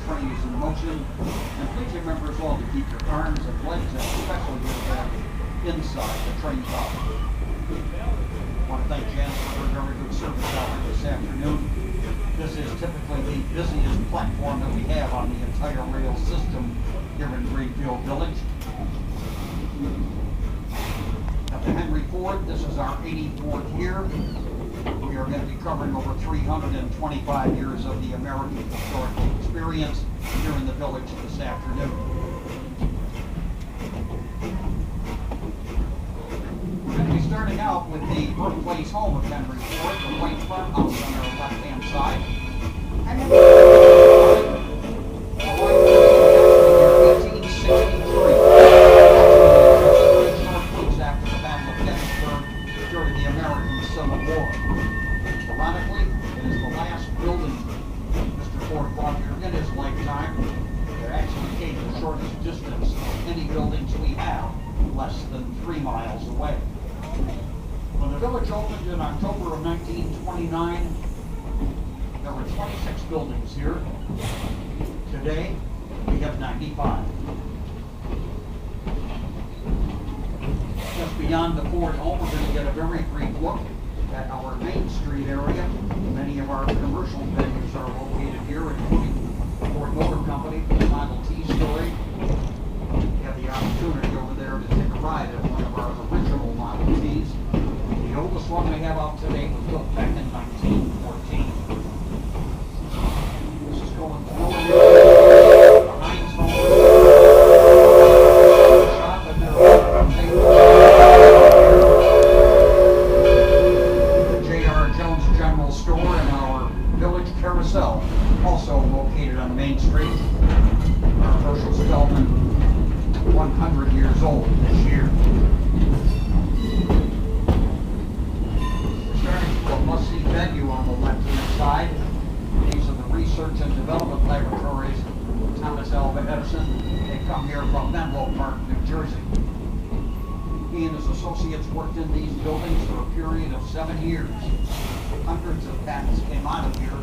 train is in motion. And please remember as well to keep your arms and legs, and especially your back, inside the train top. I want to thank Jan for her very good service out here this afternoon. This is typically the busiest platform that we have on the entire rail system here in Greenfield Village. At the Henry Ford, this is our 84th year. We are going to be covering over 325 years of the American historical experience here in the village this afternoon. We're going to be starting out with the birthplace home of Henry Ford, the white farmhouse on our left-hand side. And then the white in 1863. After the Battle of Gettysburg during the American Civil War. Ironically, it is the last building Mr. Ford bought here in his lifetime that actually came the shortest distance of any buildings we have, less than 3 miles away. When the village opened in October of 1929, there were 26 buildings here. Today, we have 95. Just beyond the Ford home, we're going to get a very brief look at our Main Street area. Many of our commercial venues are located here, including the Ford Motor Company, the Model T story. We have the opportunity over there to take a ride in one of our original Model Ts. The oldest one we have out today was built back in 1914. This is going forward. The Heinz home. Carousel, also located on Main Street. Our Herschel Spellman, 100 years old this year. We're starting with a must-see venue on the left-hand side. These are the Research and Development Laboratories of Thomas Alva Edison. They come here from Menlo Park, New Jersey. He and his associates worked in these buildings for a period of 7 years. Hundreds of patents came out of here.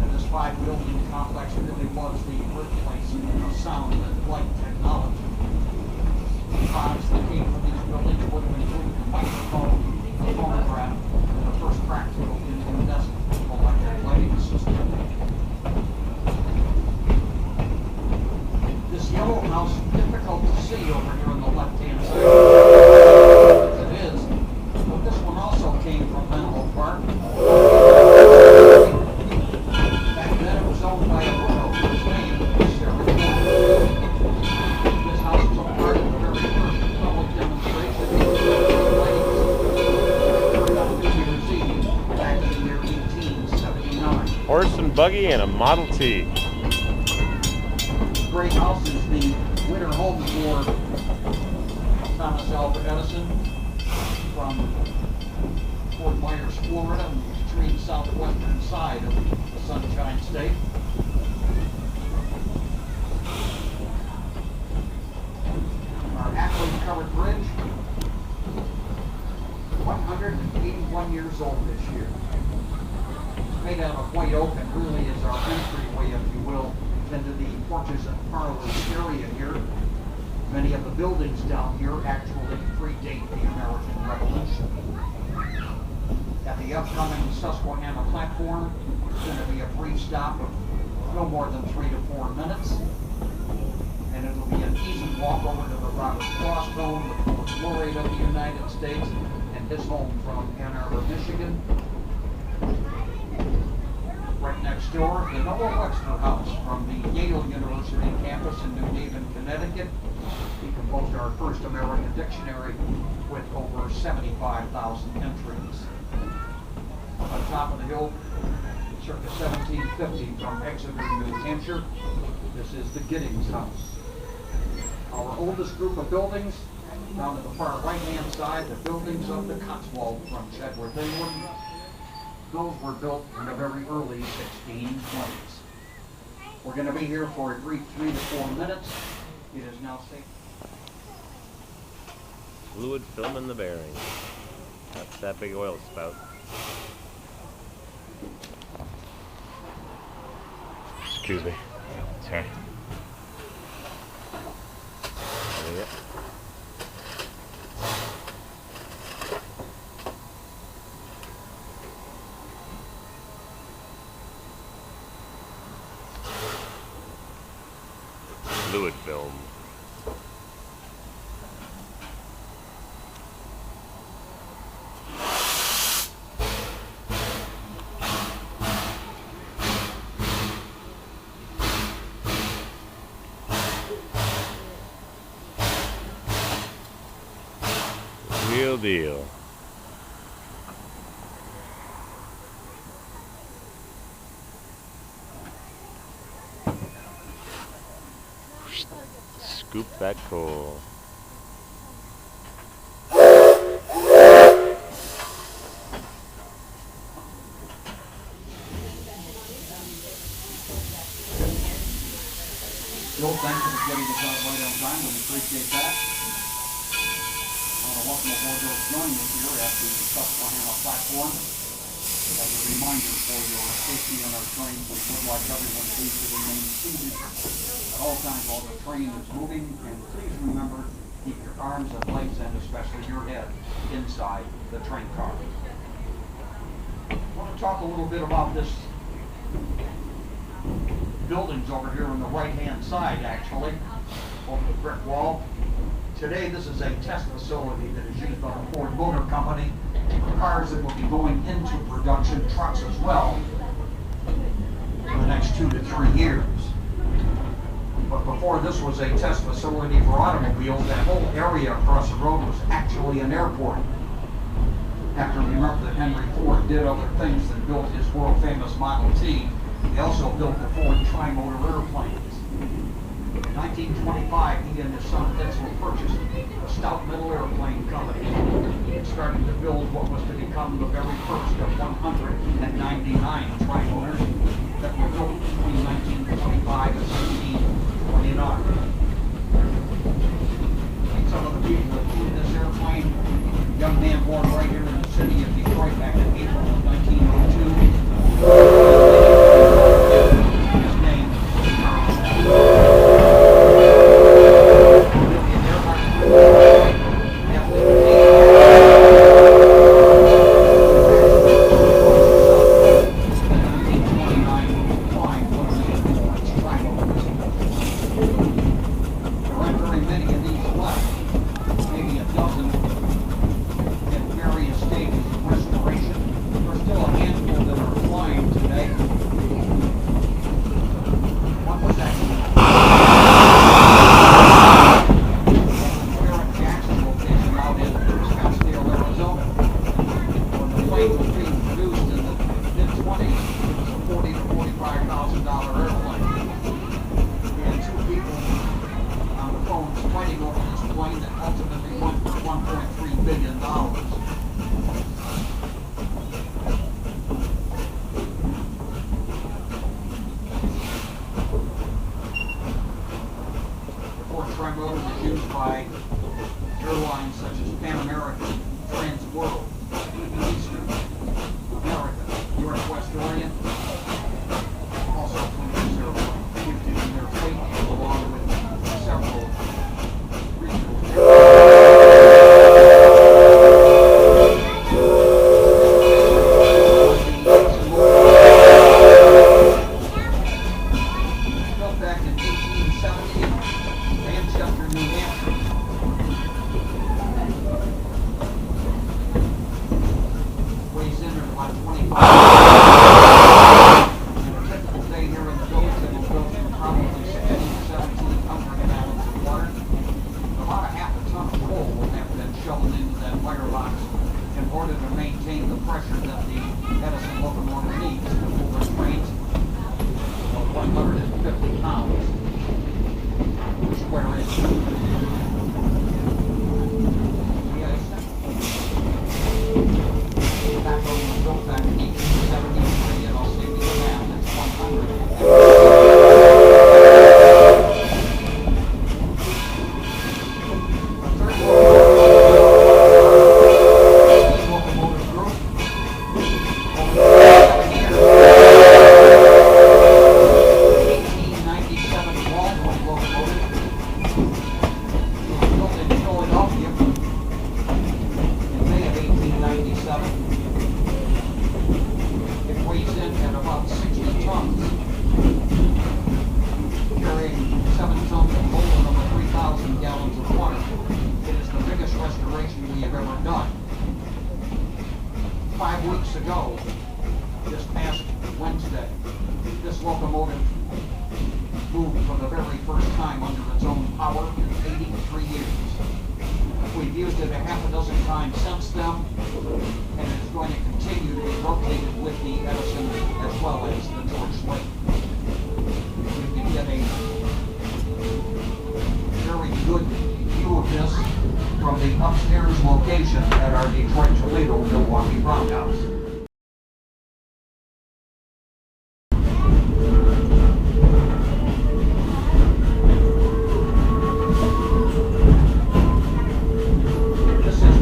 And this 5-building complex really was the birthplace of sound and light technology. The products that came from these buildings would have included the microphone, the phonograph, and the first practical incandescent electric lighting system. This yellow house is difficult to see over here on the left-hand side. It is, but this one also came from Menlo Park. Owned by a widow whose name is Sarah Jones. This house was a part of the very first public demonstration carried out New Year's Eve back in the year 1879. Horse and buggy and a Model T. This great house is the winter home for Thomas Alva Edison from Fort Myers, Florida, on the extreme southwestern side of the Sunshine State. Our Ackley-covered bridge, 181 years old this year. It's made out of white oak and really is our entryway, if you will, into the porches and parlors area here. Many of the buildings down here actually predate the American Revolution. At the upcoming Susquehanna platform, it's going to be a brief stop of no more than 3 to 4 minutes. And it'll be an easy walk over to the Robert Frost home, the fourth laureate of the United States, and his home from Ann Arbor, Michigan. Right next door, the Noah Webster House from the Yale University campus in New Haven, Connecticut. He composed our first American dictionary with over 75,000 entries. On top of the hill, circa 1750 from Exeter, New Hampshire. This is the Giddings House. Our oldest group of buildings, down to the far right-hand side, the buildings of the Cotswold from Chedworth, England. Those were built in the very early 1620s. We're going to be here for a brief 3 to 4 minutes. It is now safe. Fluid film in the bearing. That's that big oil spout. Excuse me. Sorry. Yeah. Fluid film. Real deal. Scoop that coal. Bill, thank you for getting us out right on time. We appreciate that. Welcome aboard those joining us here at the Susquehanna platform. As a reminder for your safety on our train, we would like everyone please to remain seated at all times while the train is moving, and please remember, keep your arms and legs and especially your head inside the train car. I want to talk a little bit about this buildings over here on the right-hand side, actually, over the brick wall. Today, this is a test facility that is used by the Ford Motor Company for cars that will be going into production, trucks as well, for the next 2 to 3 years. But before this was a test facility for automobiles, that whole area across the road was actually an airport. After remember that Henry Ford did other things than built his world-famous Model T, he also built the Ford tri-motor airplanes. In 1925, he and his son Edsel purchased a stout middle airplane company and started to build what was to become the very first of 199 tri-motors that were built between 1925 and 1929. And some of the people that flew this airplane, a young man born right here in the city of Detroit back in April of 1902. His name is Carl. Back when we built that first time under its own power in 83 years. We've used it a half a dozen times since then, and it is going to continue to be rotated with the Edison as well as the George Slate. You can get a very good view of this from the upstairs location at our Detroit Toledo Milwaukee Roundhouse.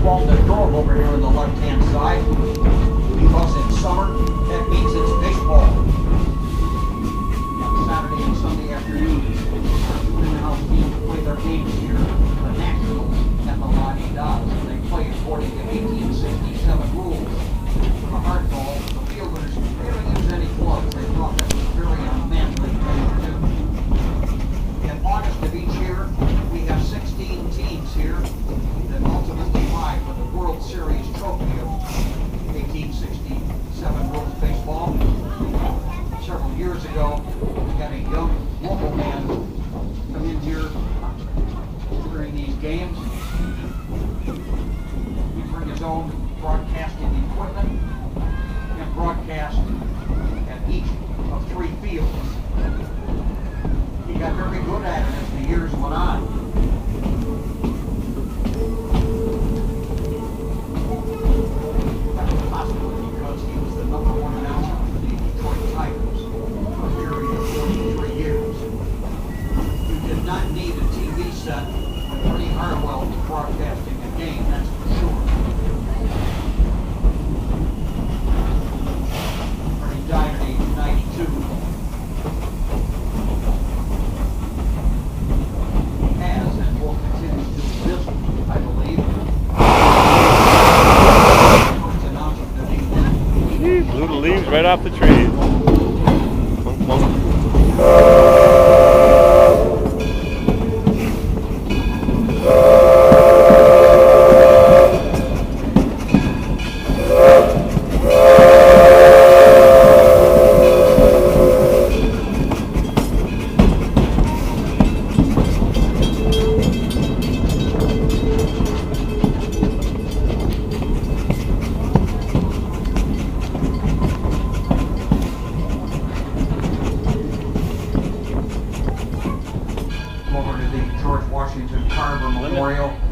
Walnut Grove over here on the left-hand side. Because it's summer, that means it's baseball. On Saturday and Sunday afternoons, our in-house teams play their games here, the Nationals and the Lottie Dots. They play according to 1867 rules. For the hardball, the fielders, they don't use any gloves. They thought that was a very unmanly thing to do. In August of each year, we have 16 teams here that ultimately vie for the World Series trophy of 1867 World Baseball. Several years ago, we had a young local man come in here during these games. He bring his own broadcasting equipment and broadcast at each of 3 fields. He got very good at it as the years went on. Because he was the #1 announcer for the Detroit Tigers for a period of 43 years. You did not need a TV set with Ernie Harwell broadcasting a game, that's for sure. Ernie died at age 92. He has and will continue to exist, I believe. Blew the leaves right off the trees. Clunk, clunk.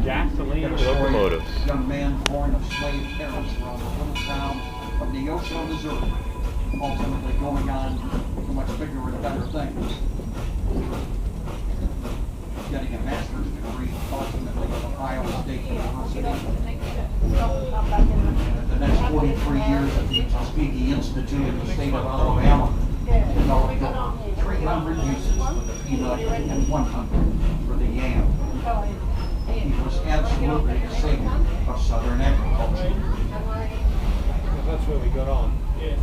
Gasoline locomotives. Young man born of slave parents around the little town of Neosho, Missouri, ultimately going on to much bigger and better things. Getting a master's degree ultimately at Ohio State University. And the next 43 years at the Tuskegee Institute in the state of Alabama, developed over 300 uses for the peanut and 100 for the yam. He was absolutely a savior of Southern agriculture. That's where we got on. Yeah.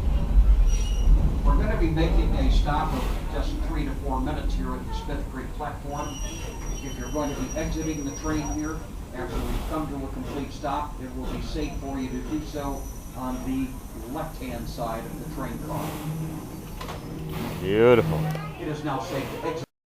We're going to be making a stop of just 3 to 4 minutes here at the Smith Creek platform. If you're going to be exiting the train here after we come to a complete stop, it will be safe for you to do so on the left-hand side of the train car. Beautiful. It is now safe to exit.